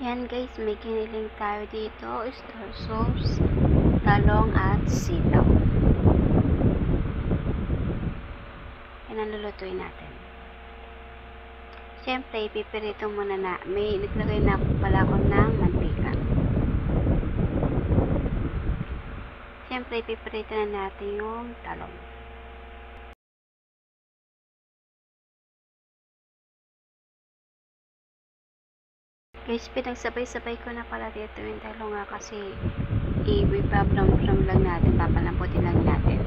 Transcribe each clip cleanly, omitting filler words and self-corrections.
Yan guys, may giniling tayo dito, star sauce, talong at sitaw. Yan ang lulutuin natin. Siyempre, ipipirito muna na. May naglagay na pala ako ng mantika. Siyempre, ipipirito na natin yung talong. Guys, pinagsabay-sabay ko na pala dito yung talong kasi i-brown lang natin, papalamputin lang natin.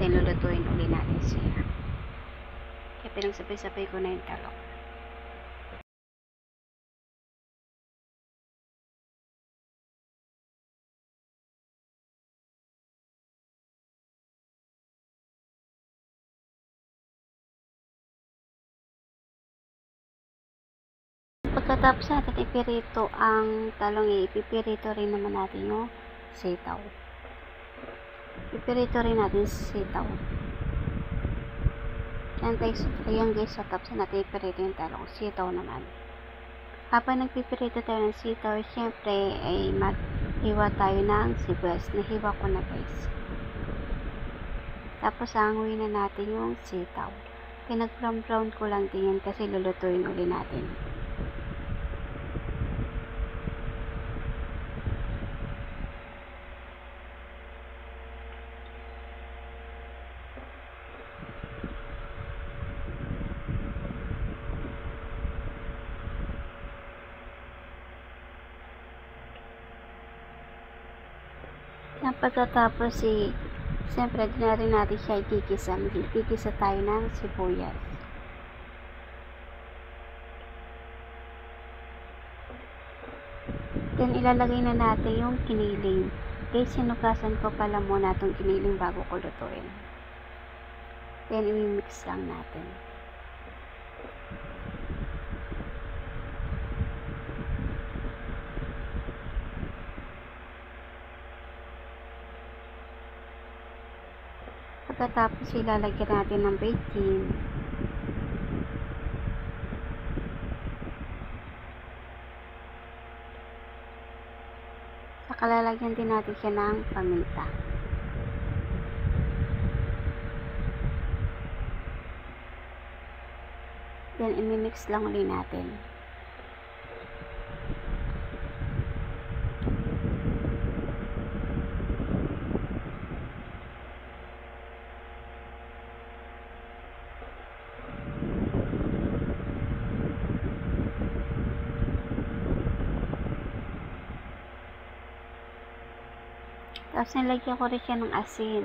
Then lulutuin uli natin siya. Kaya pinagsabay-sabay ko na yung talong. Pagkatapos natin ipirito ang talong, ipipirito rin naman natin yung sitaw. Ipipirito rin natin sitaw. Yan guys, sa tapos natin ipirito yung talong, sitaw naman. Habang nagpipirito tayo ng sitaw, syempre ay maghiwa tayo ng sibuyas. Nahiwa ko na guys. Tapos hanguin na natin yung sitaw. Pinag-brown ko lang din yan kasi lulutuin uli natin. Pagkatapos siyempre din na rin natin siya ikikisa. Ikikisa tayo ng sibuyas. Then ilalagay na natin yung kiniling. Guys, sinukasan ko pala muna itong kiniling bago ko lutuin. Then i-mix lang natin. Pagkatapos ilalagyan natin ng bacon. Saka lalagyan din natin siya ng paminta. Then i-mix lang ulit natin. Tapos nilagyan ko rin siya ng asin.